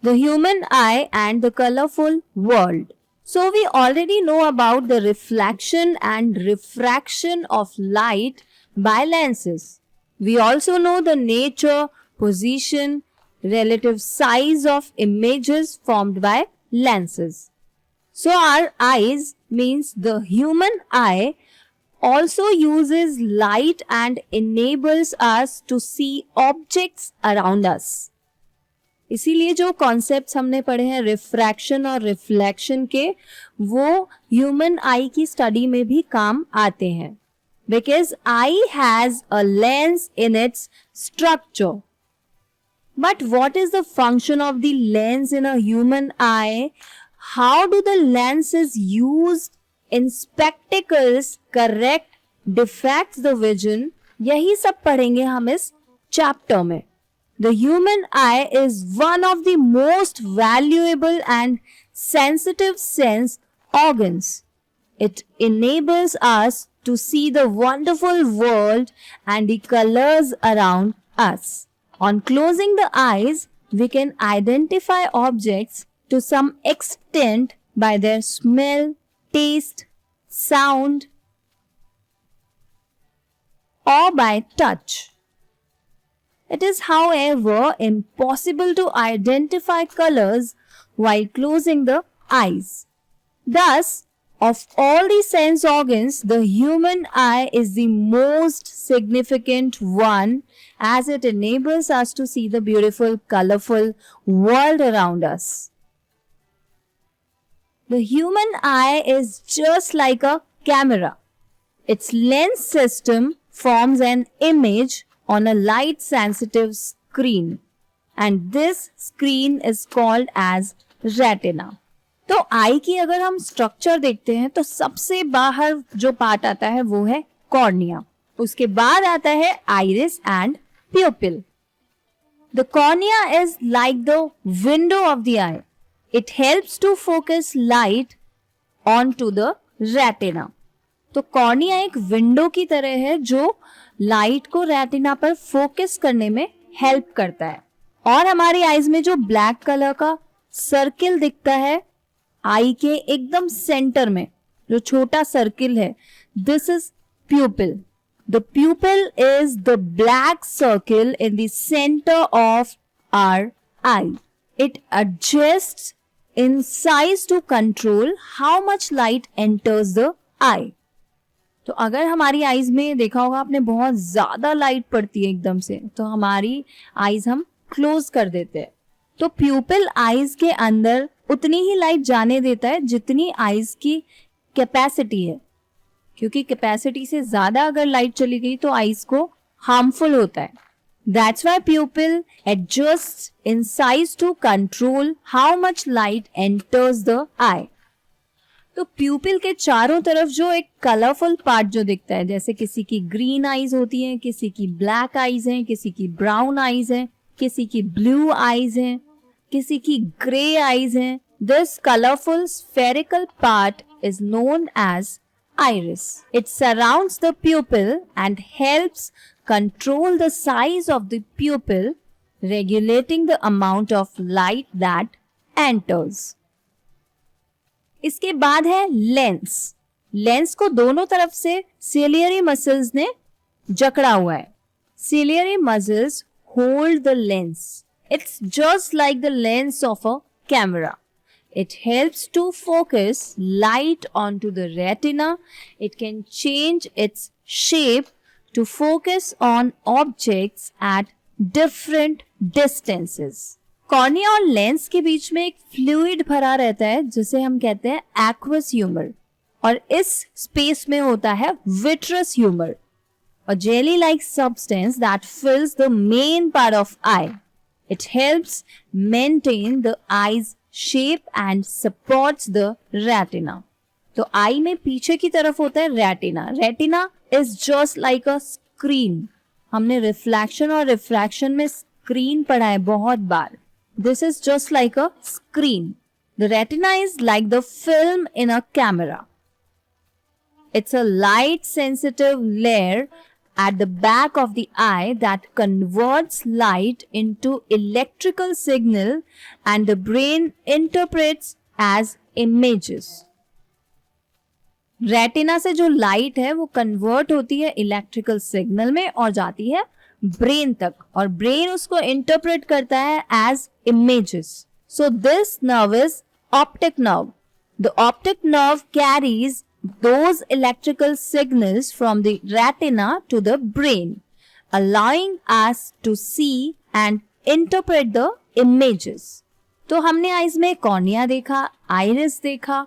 the human eye and the colorful world. So we already know about the reflection and refraction of light by lenses. We also know the nature, position, relative size of images formed by lenses. So our eyes means the human eye also uses light and enables us to see objects around us. इसीलिए जो concepts हमने पढ़े हैं refraction और reflection के, वो human आई की study में भी काम आते हैं. Because I has a lens in its structure. But what is the function of the lens in a human I? How do the lens is used in spectacles correct defects the vision? यही सब पढ़ेंगे हम इस chapter में. The human eye is one of the most valuable and sensitive sense organs. It enables us to see the wonderful world and the colors around us. On closing the eyes, we can identify objects to some extent by their smell, taste, sound, or by touch. It is, however, impossible to identify colors while closing the eyes. Thus, of all the sense organs, the human eye is the most significant one as it enables us to see the beautiful, colorful world around us. The human eye is just like a camera. Its lens system forms an image on a light sensitive screen, and this screen is called as retina. तो आई की अगर हम structure देखते हैं तो सबसे बाहर जो पार्ट आता है वो है कॉर्निया. उसके बाद आता है iris and pupil. The cornea is like the window of the eye. It helps to focus light on to the retina. तो कॉर्निया एक विंडो की तरह है जो लाइट को रेटिना पर फोकस करने में हेल्प करता है. और हमारी आईज में जो ब्लैक कलर का सर्किल दिखता है आई के एकदम सेंटर में, जो छोटा सर्किल है, this is pupil. The pupil is the black circle in the centre of our eye. It adjusts in size to control how much light enters the eye. तो अगर हमारी आईज में देखा होगा आपने बहुत ज्यादा लाइट पड़ती है एकदम से, तो हमारी आईज हम क्लोज कर देते हैं. तो प्यूपिल आईज के अंदर उतनी ही लाइट जाने देता है जितनी आईज की कैपेसिटी है, क्योंकि कैपेसिटी से ज्यादा अगर लाइट चली गई तो आईज को हार्मफुल होता है. That's why pupil adjust in size to control how much light enters the eye. तो प्यूपिल के चारों तरफ जो एक कलरफुल पार्ट जो दिखता है, जैसे किसी की ग्रीन आईज होती हैं, किसी की ब्लैक आईज हैं, किसी की ब्राउन आईज हैं, किसी की ब्लू आईज हैं, किसी की ग्रे आईज हैं. This colourful spherical part is known as iris. It surrounds the pupil and helps control the size of the pupil, regulating the amount of light that enters. इसके बाद है lens. Lens को दोनों तरफ से ciliary muscles ने जकड़ा हुआ है. Ciliary muscles hold the lens. It's just like the lens of a camera. It helps to focus light onto the retina. It can change its shape to focus on objects at different distances. Cornea और lens के बीच में एक fluid भरा रहता है जिसे हम कहते हैं एक्वस ह्यूमर, और इस स्पेस में होता है vitreous humour, a jelly-like substance that fills the main part of eye. It helps maintain the eye's shape and supports the retina. तो आई में पीछे की तरफ होता है retina. Retina is just like a screen. हमने रिफ्लेक्शन और रिफ्रैक्शन में स्क्रीन पढ़ा है बहुत बार. This is just like a screen. The retina is like the film in a camera. It's a light sensitive layer at the back of the eye that converts light into electrical signal and the brain interprets as images. Retina से जो light है वो convert होती है electrical signal में और जाती है ब्रेन तक और ब्रेन उसको इंटरप्रेट करता है as images. So this nerve is optic nerve. The optic nerve carries those electrical signals from the retina to the brain, allowing us to see and interpret the images. तो हमने eyes में cornea देखा, iris देखा,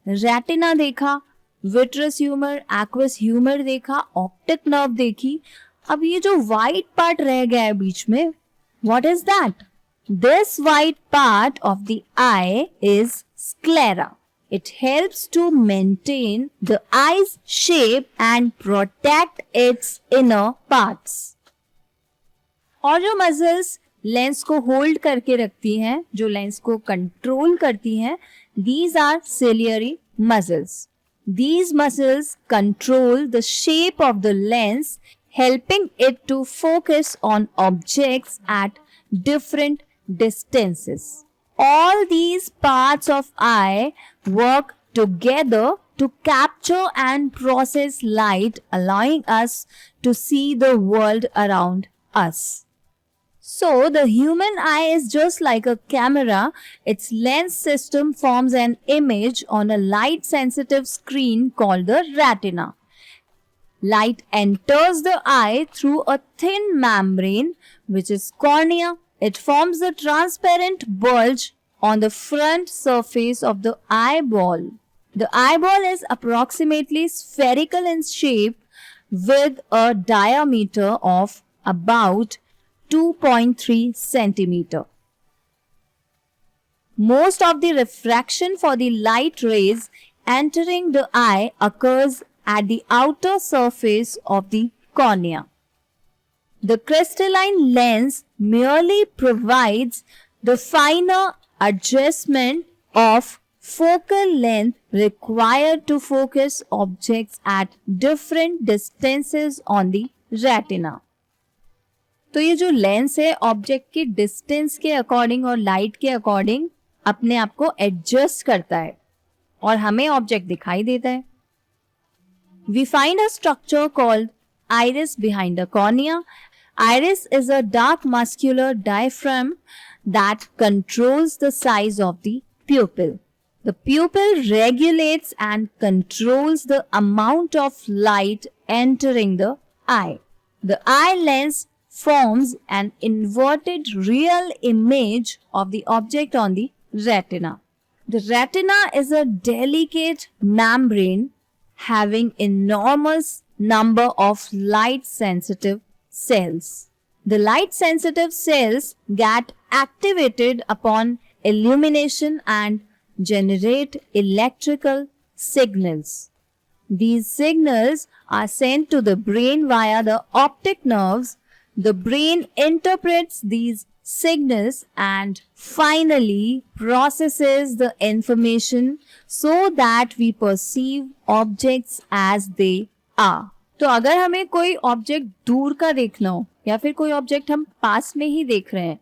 retina देखा, vitreous humour, aqueous humour देखा, optic nerve देखी. अब ये जो व्हाइट पार्ट रह गया है बीच में, what is that? This white part of the I is sclera. It helps to maintain the eye's shape and protect its inner parts. और जो मसल्स लेंस को होल्ड करके रखती हैं, जो लेंस को कंट्रोल करती हैं, these are ciliary muscles. These muscles control the shape of the lens, helping it to focus on objects at different distances. All these parts of eye work together to capture and process light, allowing us to see the world around us. So, the human eye is just like a camera. Its lens system forms an image on a light-sensitive screen called the retina. Light enters the eye through a thin membrane, which is cornea. It forms a transparent bulge on the front surface of the eyeball. The eyeball is approximately spherical in shape with a diameter of about 2.3 centimeter. Most of the refraction for the light rays entering the eye occurs at the outer surface of the cornea. The crystalline lens merely provides the finer adjustment of focal length required to focus objects at different distances on the retina. तो ये जो lens है object की distance के according और light के according अपने आप को एडजस्ट करता है और हमें ऑब्जेक्ट दिखाई देता है. We find a structure called iris behind the cornea. Iris is a dark muscular diaphragm that controls the size of the pupil. The pupil regulates and controls the amount of light entering the eye. The eye lens forms an inverted real image of the object on the retina. The retina is a delicate membrane having enormous number of light-sensitive cells. The light-sensitive cells get activated upon illumination and generate electrical signals. These signals are sent to the brain via the optic nerves. The brain interprets these signals and finally processes the information so that we perceive objects as they are. तो अगर हमें कोई object दूर का देखना हो या फिर कोई ऑब्जेक्ट हम पास में ही देख रहे हैं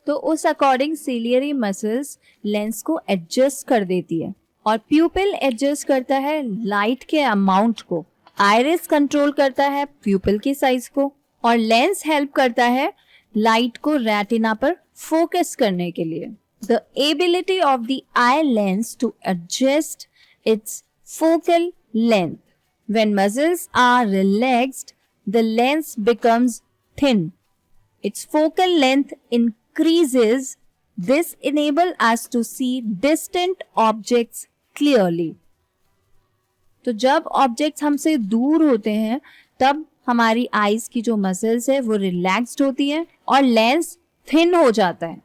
तो उस अकॉर्डिंग सिलियरी मसल्स लेंस को एडजस्ट कर देती है और प्यूपिल एडजस्ट करता है लाइट के अमाउंट को. आइरिस कंट्रोल करता है प्यूपिल के साइज को और लेंस हेल्प करता है लाइट को रेटिना पर फोकस करने के लिए. The ability of the eye lens to adjust its focal length. When muscles are relaxed, the lens becomes thin. Its focal length increases. This enables us to see distant objects clearly. तो जब objects हमसे दूर होते हैं तब हमारी eyes की जो मसल्स है वो रिलैक्स्ड होती है और लेंस थिन हो जाता है.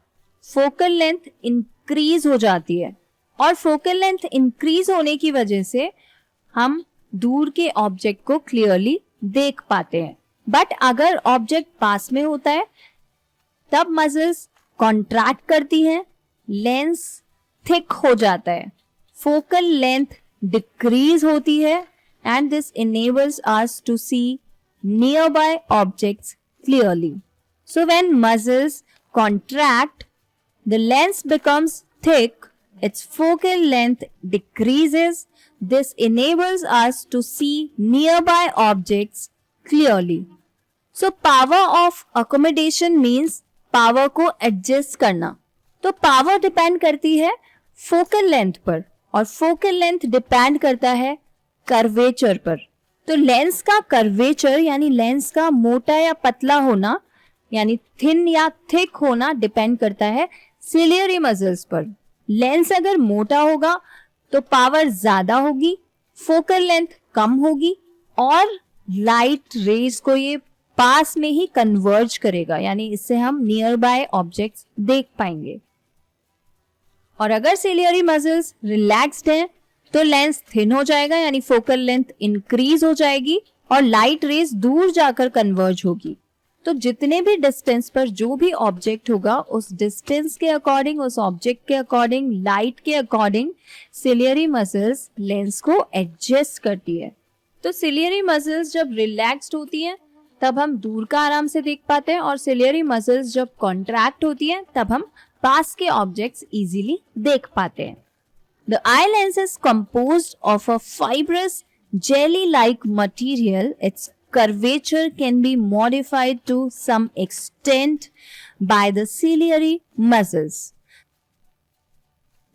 फोकल लेंथ इंक्रीज हो जाती है और फोकल लेंथ इंक्रीज होने की वजह से हम दूर के ऑब्जेक्ट को क्लियरली देख पाते हैं. बट अगर ऑब्जेक्ट पास में होता है तब मसल्स कॉन्ट्रैक्ट करती हैं, लेंस थिक हो जाता है, फोकल लेंथ डिक्रीज होती है and this enables us to see nearby objects clearly. So when muscles contract, the lens becomes thick, its focal length decreases. This enables us to see nearby objects clearly. So power of accommodation means power को adjust करना. तो power depend करती है focal length पर और focal length depend करता है curvature पर. तो लेंस का कर्वेचर यानी लेंस का मोटा या पतला होना यानी थिन या थिक होना डिपेंड करता है सिलियरी मसल्स पर. लेंस अगर मोटा होगा तो पावर ज्यादा होगी, फोकल लेंथ कम होगी और लाइट रेज को ये पास में ही कन्वर्ज करेगा यानी इससे हम नियर बाय ऑब्जेक्ट्स देख पाएंगे. और अगर सिलियरी मसल्स रिलैक्स्ड हैं तो लेंस थिन हो जाएगा यानी फोकल लेंथ इंक्रीज हो जाएगी और लाइट रेज दूर जाकर कन्वर्ज होगी. तो जितने भी डिस्टेंस पर जो भी ऑब्जेक्ट होगा उस डिस्टेंस के अकॉर्डिंग, उस ऑब्जेक्ट के अकॉर्डिंग, लाइट के अकॉर्डिंग सिलियरी मसल्स लेंस को एडजस्ट करती है. तो सिलियरी मसल्स जब रिलैक्स्ड होती हैं तब हम दूर का आराम से देख पाते हैं और सिलियरी मसल्स जब कॉन्ट्रैक्ट होती हैं तब हम पास के ऑब्जेक्ट्स इजीली देख पाते हैं. The eye lens is composed of a fibrous jelly-like material. Its curvature can be modified to some extent by the ciliary muscles.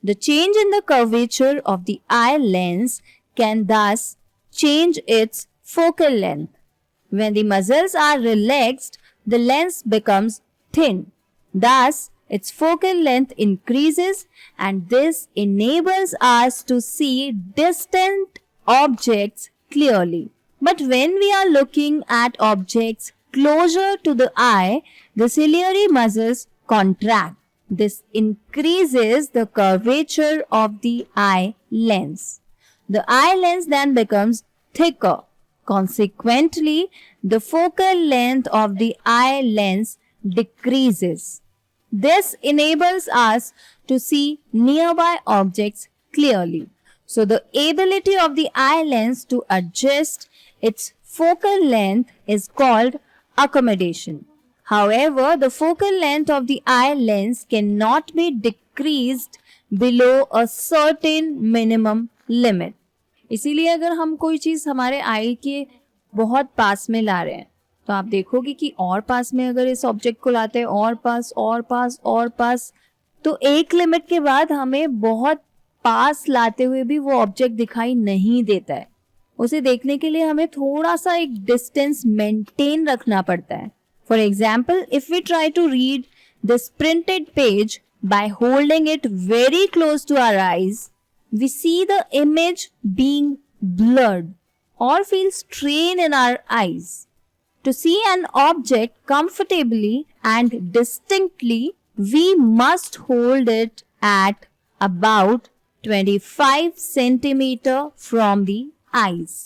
The change in the curvature of the eye lens can thus change its focal length. When the muscles are relaxed, the lens becomes thin. Thus, its focal length increases and this enables us to see distant objects clearly. But when we are looking at objects closer to the eye, the ciliary muscles contract. This increases the curvature of the eye lens. The eye lens then becomes thicker. Consequently, the focal length of the eye lens decreases. This enables us to see nearby objects clearly. So the ability of the eye lens to adjust its focal length is called accommodation. However, the focal length of the eye lens cannot be decreased below a certain minimum limit. इसीलिए अगर हम कोई चीज़ हमारे आई के बहुत पास में ला रहे हैं तो आप देखोगे कि और पास में अगर इस ऑब्जेक्ट को लाते हैं और पास तो एक लिमिट के बाद हमें बहुत पास लाते हुए भी वो ऑब्जेक्ट दिखाई नहीं देता है. उसे देखने के लिए हमें थोड़ा सा एक डिस्टेंस मेंटेन रखना पड़ता है. For example, if we try to read this printed page by holding it very close to our eyes, we see the image being blurred और feel strain in our eyes. To see an object comfortably and distinctly, we must hold it at about 25 centimeter from the eyes.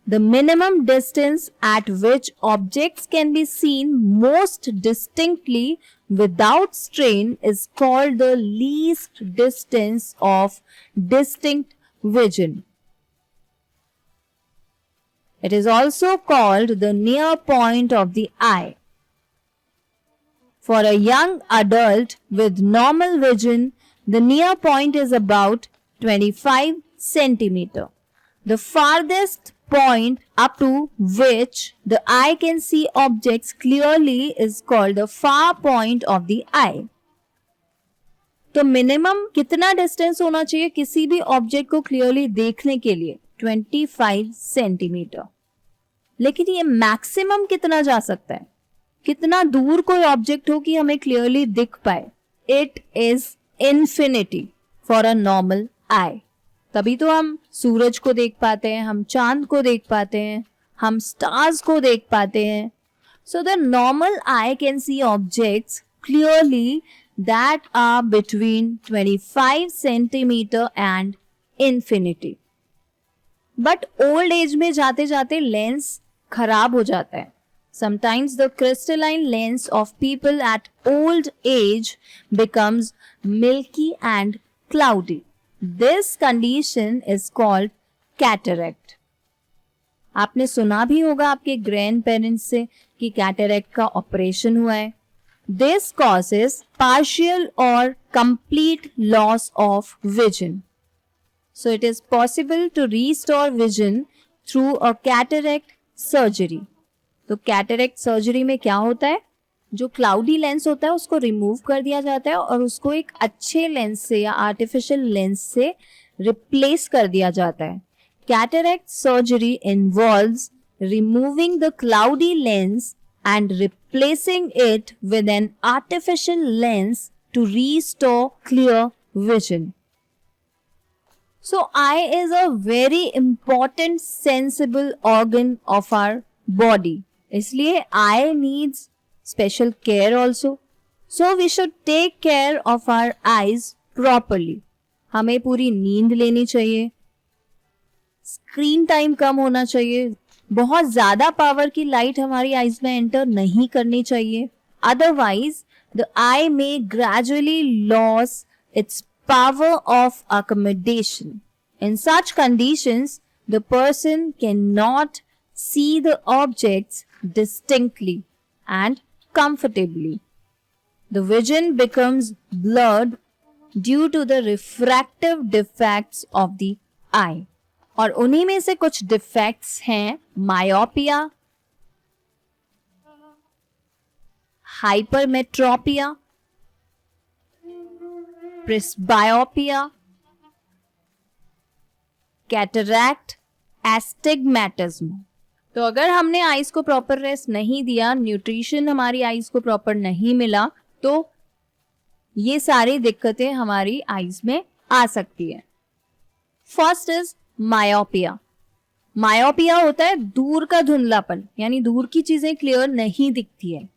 The minimum distance at which objects can be seen most distinctly without strain is called the least distance of distinct vision. It is also called the near point of the eye. For a young adult with normal vision, the near point is about 25 centimeter. The farthest point up to which the eye can see objects clearly is called the far point of the eye. तो minimum कितना distance होना चाहिए किसी भी object को clearly देखने के लिए? 25 सेंटीमीटर. लेकिन ये मैक्सिमम कितना जा सकता है? कितना दूर कोई ऑब्जेक्ट हो कि हमें क्लियरली दिख पाए? It is infinity for a normal eye. तभी तो हम सूरज को देख पाते हैं, हम चांद को देख पाते हैं, हम स्टार्स को देख पाते हैं. So the normal I can see objects clearly that are between 25 centimeter and infinity. But old age में जाते जाते लेंस खराब हो जाता है. Sometimes the crystalline lens of people at old age becomes milky and cloudy. This condition is called cataract. आपने सुना भी होगा आपके ग्रैंड पेरेंट्स से कि कैटरेक्ट का ऑपरेशन हुआ है. दिस कॉजेस पार्शियल और complete loss of vision. So it is possible to restore vision through a cataract surgery. तो कैटरेक्ट सर्जरी में क्या होता है, जो क्लाउडी लेंस होता है उसको रिमूव कर दिया जाता है और उसको एक अच्छे लेंस से या आर्टिफिशियल लेंस से रिप्लेस कर दिया जाता है. Cataract surgery involves removing the cloudy lens and replacing it with an artificial lens to restore clear vision. So, eye is a very important sensible organ of our body. इसलिए eye needs special care also. So, we should take care of our eyes properly. हमें पूरी नींद लेनी चाहिए, screen time कम होना चाहिए, बहुत ज्यादा पावर की लाइट हमारी आईज में एंटर नहीं करनी चाहिए. Otherwise the eye may gradually lose its power of accommodation. In such conditions the person can not see the objects distinctly and comfortably. The vision becomes blurred due to the refractive defects of the eye. और उन्हीं में से कुछ defects हैं myopia, hypermetropia, presbyopia, cataract, astigmatism. तो अगर हमने eyes को प्रॉपर रेस्ट नहीं दिया, न्यूट्रिशन हमारी आईज को प्रॉपर नहीं मिला, तो ये सारी दिक्कतें हमारी आईज में आ सकती है. First is myopia. मायोपिया होता है दूर का धुंधलापन, यानी दूर की चीजें क्लियर नहीं दिखती है.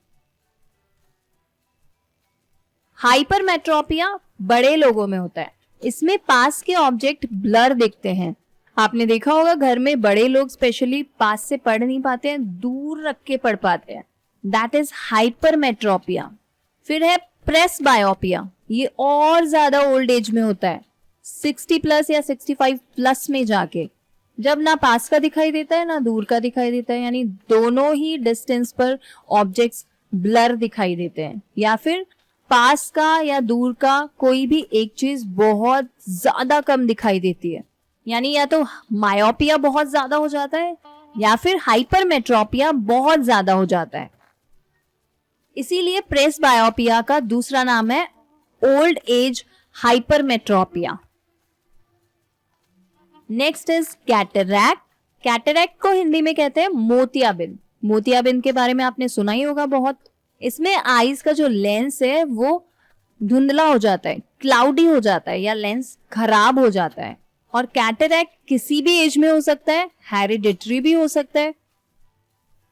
हाइपरमेट्रोपिया बड़े लोगों में होता है, इसमें पास के ऑब्जेक्ट ब्लर दिखते हैं. आपने देखा होगा घर में बड़े लोग स्पेशली पास से पढ़ नहीं पाते हैं, दूर रख के पढ़ पाते हैं. That is hypermetropia. फिर है प्रेसबायोपिया, ये और ज्यादा ओल्ड एज में होता है, 60 प्लस या 65 प्लस में जाके, जब ना पास का दिखाई देता है ना दूर का दिखाई देता है, यानी दोनों ही डिस्टेंस पर ऑब्जेक्ट्स ब्लर दिखाई देते हैं, या फिर पास का या दूर का कोई भी एक चीज बहुत ज्यादा कम दिखाई देती है. यानी या तो मायोपिया बहुत ज्यादा हो जाता है या फिर हाइपरमेट्रोपिया बहुत ज्यादा हो जाता है. इसीलिए प्रेसबायोपिया का दूसरा नाम है old age hypermetropia. Next is cataract. Cataract को हिंदी में कहते हैं मोतियाबिंद. मोतियाबिंद के बारे में आपने सुना ही होगा बहुत. इसमें आईज का जो लेंस है वो धुंधला हो जाता है, क्लाउडी हो जाता है, या लेंस खराब हो जाता है. और कैटरैक्ट किसी भी एज में हो सकता है, हेरिडिटरी भी हो सकता है.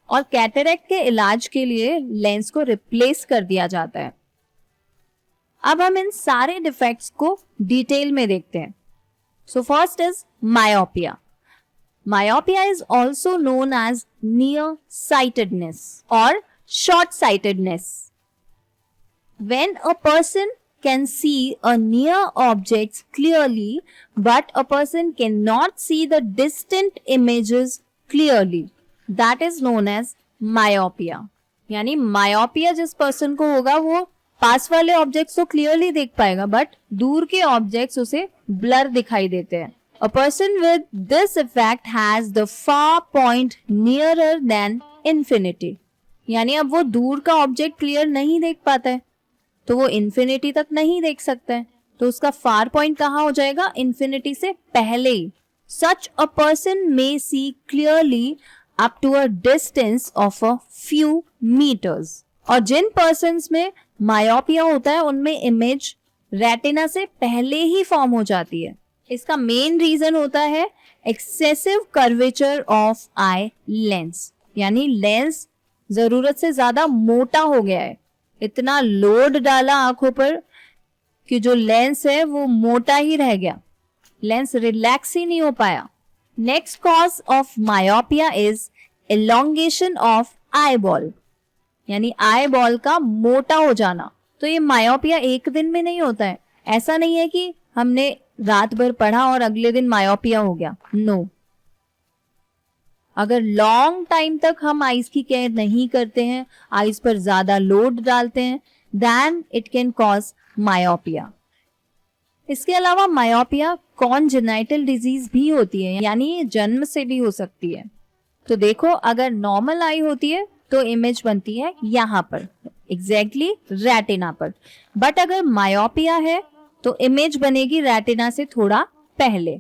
और कैटरैक्ट के इलाज के लिए लेंस को रिप्लेस कर दिया जाता है. अब हम इन सारे डिफेक्ट्स को डिटेल में देखते हैं. So first is myopia. Myopia is also known as nearsightedness or short-sightedness. When a person can see a near objects clearly, but a person cannot see the distant images clearly, that is known as myopia. यानी myopia जिस person को होगा वो पास वाले objects तो clearly देख पाएगा, but दूर के ऑब्जेक्ट्स उसे ब्लर दिखाई देते हैं. A person with this effect has the far point nearer then infinity. यानी अब वो दूर का ऑब्जेक्ट क्लियर नहीं देख पाता है, तो वो इन्फिनिटी तक नहीं देख सकता है, तो उसका फार पॉइंट कहाँ हो जाएगा, इन्फिनिटी से पहले ही. Such a person may see clearly up to a distance of a few metres. और जिन पर्सन्स में मायोपिया होता है उनमें इमेज रेटिना से पहले ही फॉर्म हो जाती है. इसका मेन रीजन होता है excessive curvature of eye lens. यानी लेंस जरूरत से ज्यादा मोटा हो गया है, इतना लोड डाला आंखों पर कि जो लेंस है वो मोटा ही रह गया, लेंस रिलैक्स ही नहीं हो पाया. Next cause of myopia is elongation of eye ball. यानी आई बॉल का मोटा हो जाना. तो ये मायोपिया एक दिन में नहीं होता है. ऐसा नहीं है कि हमने रात भर पढ़ा और अगले दिन मायोपिया हो गया. नो. अगर लॉन्ग टाइम तक हम आईज की केयर नहीं करते हैं, आईज पर ज्यादा लोड डालते हैं, then it can cause myopia. इसके अलावा मायोपिया कॉन्जेनाइटल डिजीज भी होती है, यानी ये जन्म से भी हो सकती है। तो देखो, अगर नॉर्मल आई होती है तो इमेज बनती है यहाँ पर, एग्जैक्टली रेटिना पर, बट अगर मायोपिया है तो इमेज बनेगी रेटिना से थोड़ा पहले।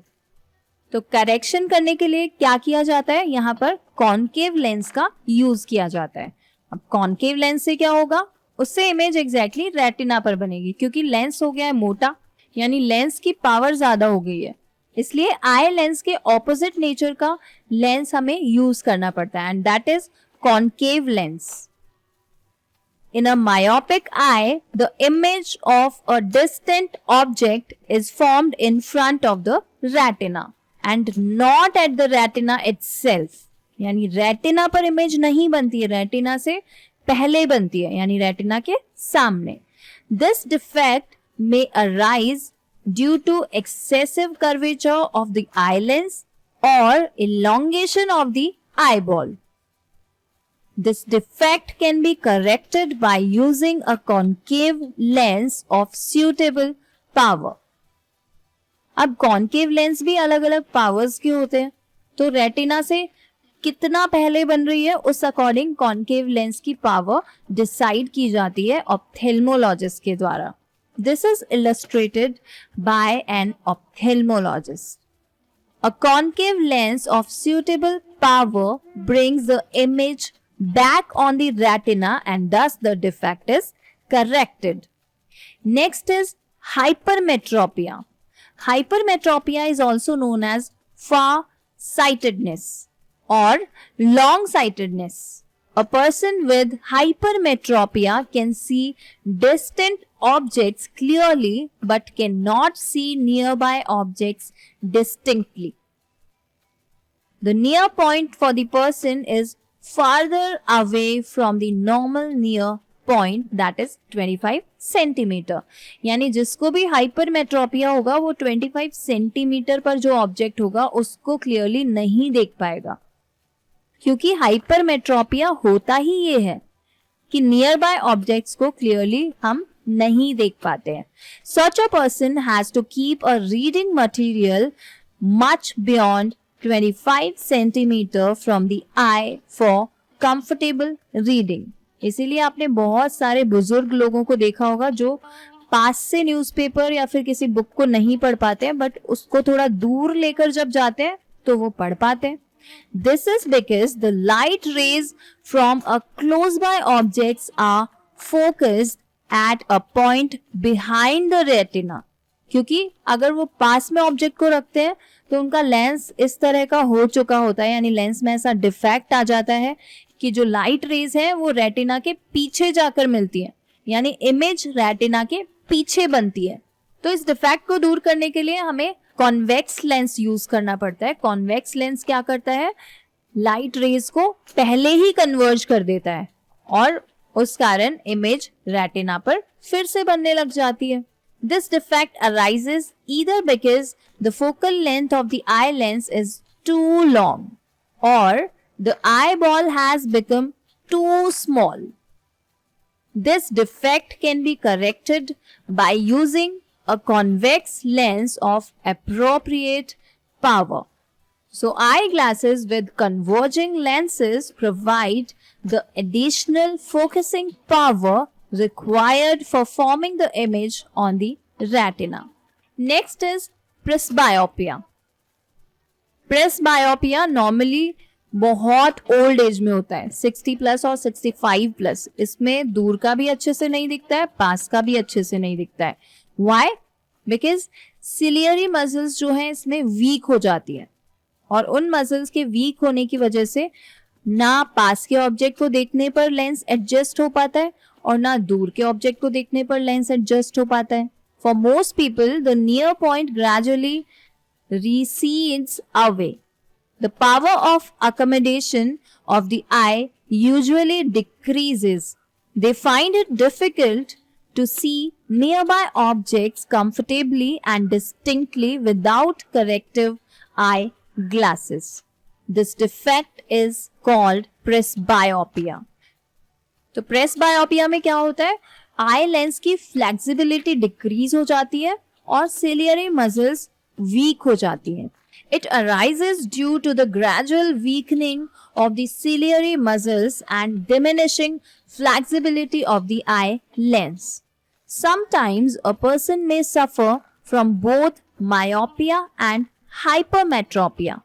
तो करेक्शन करने के लिए क्या किया जाता है, यहाँ पर कॉनकेव लेंस का यूज किया जाता है। अब कॉनकेव लेंस से क्या होगा, उससे इमेज एग्जैक्टली रेटिना पर बनेगी, क्योंकि लेंस हो गया है मोटा, यानी लेंस की पावर ज्यादा हो गई है, इसलिए आई लेंस के ऑपोजिट नेचर का लेंस हमें यूज करना पड़ता है, and that is concave lens. In a myopic eye, the image of a distant object is formed in front of the retina and not at the retina itself. यानी retina पर image नहीं बनती है, retina से पहले बनती है, यानी रेटिना के सामने। This defect may arise due to excessive curvature of the eye lens or elongation of the eyeball. This defect can be corrected by using a concave lens of suitable power. अब concave lens भी अलग अलग powers के होते हैं, तो retina से कितना पहले बन रही है उस अकॉर्डिंग कॉनकेव लेंस की पावर डिसाइड की जाती है ऑप्थेल्मोलॉजिस्ट के द्वारा। This is illustrated by an ophthalmologist. A concave lens of suitable power brings the image back on the retina and thus the defect is corrected. Next is hypermetropia. Hypermetropia is also known as far-sightedness or long-sightedness. A person with hypermetropia can see distant objects clearly but cannot see nearby objects distinctly. The near point for the person is farther away from the normal near point, that is 25 centimetre. यानी जिसको भी hypermetropia होगा वो 25 centimetre पर जो object होगा उसको clearly नहीं देख पाएगा, क्योंकि हाइपरमेट्रोपिया होता ही ये है कि नियर बाय ऑब्जेक्ट्स को क्लियरली हम नहीं देख पाते हैं। Such a person has to keep a reading material much beyond 25 centimeter from the eye for comfortable reading. इसीलिए आपने बहुत सारे बुजुर्ग लोगों को देखा होगा जो पास से न्यूज़पेपर या फिर किसी बुक को नहीं पढ़ पाते हैं, बट उसको थोड़ा दूर लेकर जब जाते हैं तो वो पढ़ पाते हैं। This is because the light rays from a close by objects are focused at a point behind the retina. क्योंकि अगर वो पास में ऑब्जेक्ट को रखते हैं तो उनका लेंस इस तरह का हो चुका होता है, यानी लेंस में ऐसा डिफेक्ट आ जाता है कि जो लाइट रेज है वो रेटिना के पीछे जाकर मिलती है, यानी इमेज रेटिना के पीछे बनती है। तो इस डिफेक्ट को दूर करने के लिए हमें कॉन्वेक्स लेंस यूज करना पड़ता है। कॉन्वेक्स लेंस क्या करता है, लाइट रेज को पहले ही कन्वर्ज कर देता है और उस कारण इमेज रेटिना पर फिर से बनने लग जाती है। This defect arises either because the focal length of the eye lens is too long or the eyeball has become too small. This defect can be corrected by using a convex lens of appropriate power. So eyeglasses with converging lenses provide the additional focusing power required for forming the image on the retina. Next is presbyopia. Presbyopia normally बहुत old age में होता है, 60 plus और 65 plus. इसमें दूर का भी अच्छे से नहीं दिखता है, पास का भी अच्छे से नहीं दिखता है। Why? Because सिलियरी मसल्स जो हैं इसमें वीक हो जाती है और उन मसल्स के वीक होने की वजह से ना पास के ऑब्जेक्ट को देखने पर लेंस एडजस्ट हो पाता है और ना दूर के ऑब्जेक्ट को देखने पर लेंस एडजस्ट हो पाता है। For most people the near point gradually recedes away. The power of accommodation of the eye usually decreases. They find it difficult to see nearby objects comfortably and distinctly without corrective eye glasses. This defect is called presbyopia. तो presbyopia में क्या होता है, eye lens की flexibility decrease हो जाती है और सिलियरी मसल्स वीक हो जाती हैं. It arises due to the gradual weakening of the ciliary muscles and diminishing flexibility of the eye lens. Sometimes a person may suffer from both myopia and hypermetropia.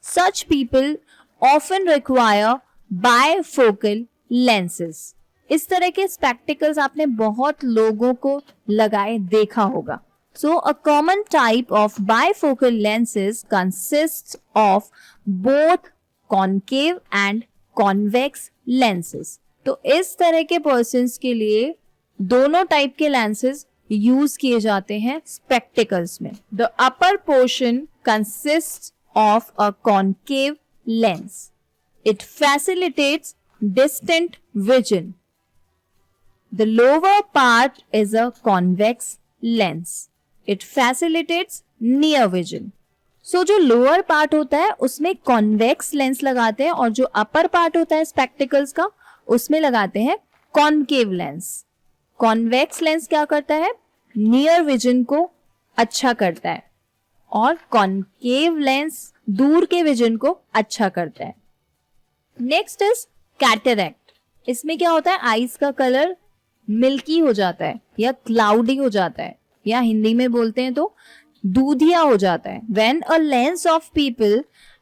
Such people often require bifocal lenses. इस तरह के spectacles आपने बहुत लोगों को लगाए देखा होगा. So a common type of bifocal lenses consists of both concave and convex lenses. तो इस तरह के persons के लिए दोनों टाइप के lenses यूज किए जाते हैं spectacles में. The upper portion consists of a concave lens. It facilitates distant vision. The lower part is a convex lens. It facilitates near vision. So जो lower part होता है उसमें convex lens लगाते हैं और जो upper part होता है spectacles का उसमें लगाते हैं concave lens. Convex lens क्या करता है, near vision को अच्छा करता है और concave lens दूर के vision को अच्छा करता है. Next is cataract. इसमें क्या होता है, आईज का कलर मिल्की हो जाता है या क्लाउडी हो जाता है या हिंदी में बोलते हैं तो दूधिया हो जाता है. When a lens of people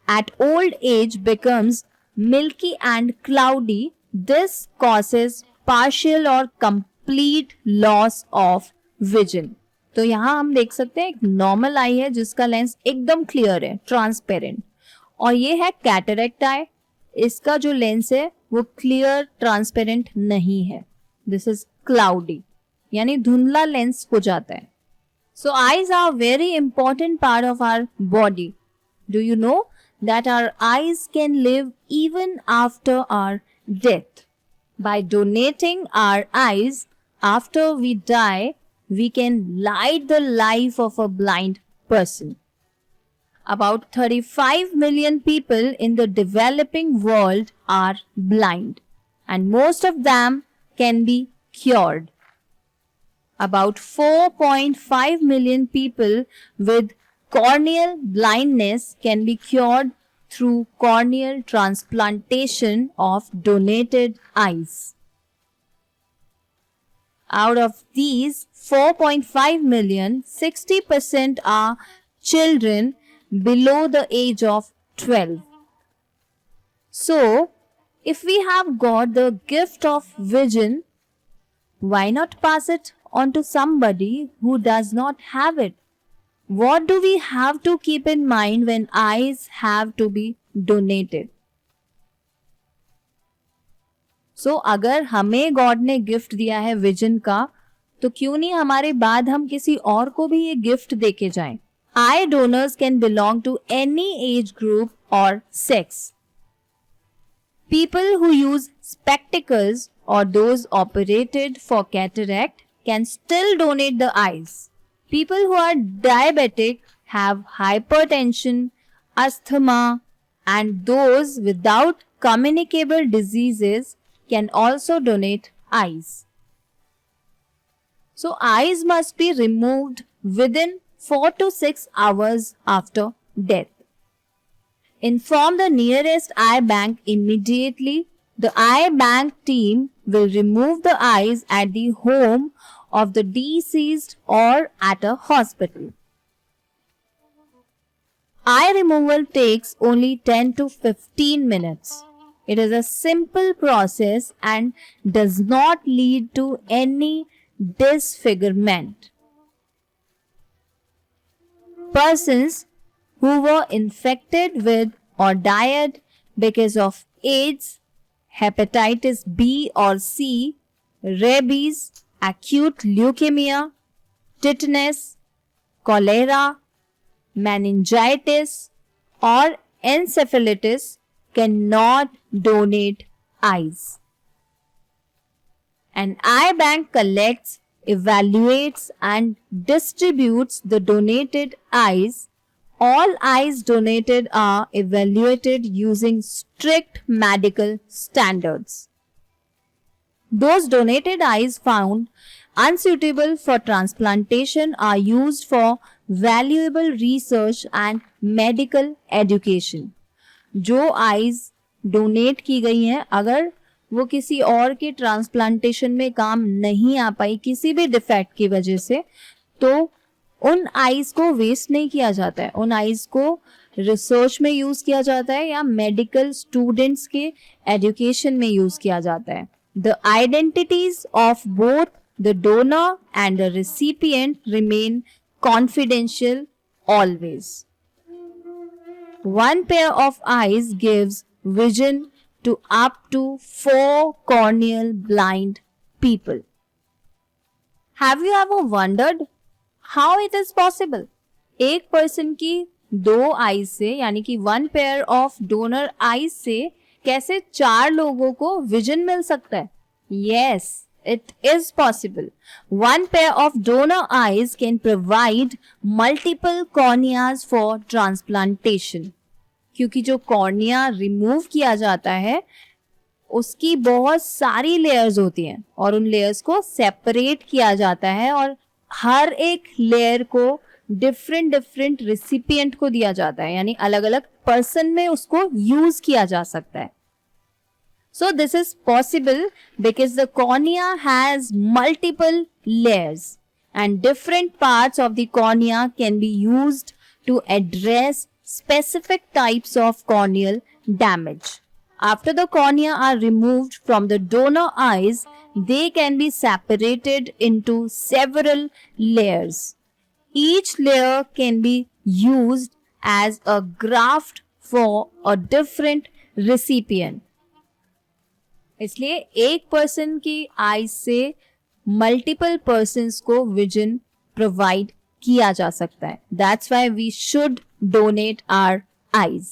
at old age becomes milky and cloudy, this causes partial or complete loss of vision. तो यहाँ हम देख सकते हैं एक नॉर्मल आई है जिसका लेंस एकदम क्लियर है, ट्रांसपेरेंट, और ये है कैटरेक्ट आई. इसका जो लेंस है वो क्लियर ट्रांसपेरेंट नहीं है. दिस इज क्लाउडी, यानी धुंधला लेंस हो जाता है. So eyes are very important part of our body. Do you know that our eyes can live even after our death. By donating our eyes after we die, we can light the life of a blind person. About 35 million people in the developing world are blind, and most of them can be cured. About 4.5 million people with corneal blindness can be cured through corneal transplantation of donated eyes. Out of these 4.5 million, 60% are children below the age of 12. So, if we have got the gift of vision, why not pass it on to somebody who does not have it? What do we have to keep in mind when eyes have to be donated? सो अगर हमें God ने gift दिया है vision का, तो क्यों नहीं हमारे बाद हम किसी और को भी ये गिफ्ट देके जाएं. Eye donors can belong to any age group और sex. People who use spectacles और those operated for cataract can still donate the eyes. People who are diabetic, have hypertension, asthma and those without communicable diseases can also donate eyes. So eyes must be removed within 4 to 6 hours after death. Inform the nearest eye bank immediately. The eye bank team will remove the eyes at the home of the deceased or at a hospital. Eye removal takes only 10 to 15 minutes. It is a simple process and does not lead to any disfigurement. Persons who were infected with or died because of AIDS, hepatitis B or C, rabies, acute leukemia, tetanus, cholera, meningitis or encephalitis cannot donate eyes. An eye bank collects, evaluates and distributes the donated eyes All eyes donated are evaluated using strict medical standards. Those donated eyes found unsuitable for transplantation are used for valuable research and medical education. जो eyes donate की गई हैं, अगर वो किसी और के transplantation में काम नहीं आ पाई किसी भी डिफेक्ट की वजह से, तो उन आईज को वेस्ट नहीं किया जाता है. उन आईज को रिसर्च में यूज किया जाता है या मेडिकल स्टूडेंट्स के एजुकेशन में यूज किया जाता है. The identities of both the donor and the recipient remain confidential always. One pair of eyes gives vision to up to 4 corneal blind people. Have you ever wondered how it is possible? एक person की 2 eyes से यानी कि 1 pair of donor eyes से कैसे 4 लोगों को vision मिल सकता है? Yes, it is possible. 1 pair of donor eyes can provide multiple corneas for transplantation. क्योंकि जो कॉर्निया रिमूव किया जाता है उसकी बहुत सारी लेयर्स होती हैं और उन लेयर्स को सेपरेट किया जाता है और हर एक लेयर को डिफरेंट रिसिपिएंट को दिया जाता है, यानी अलग अलग पर्सन में उसको यूज किया जा सकता है. So this is possible because the cornea has multiple layers and different parts of the cornea can be used to address specific types of corneal damage. After the cornea are removed from the donor eyes, they can be separated into several layers. Each layer can be used as a graft for a different recipient. इसलिए एक person की eyes से multiple persons को vision provide किया जा सकता है. That's why we should donate our eyes.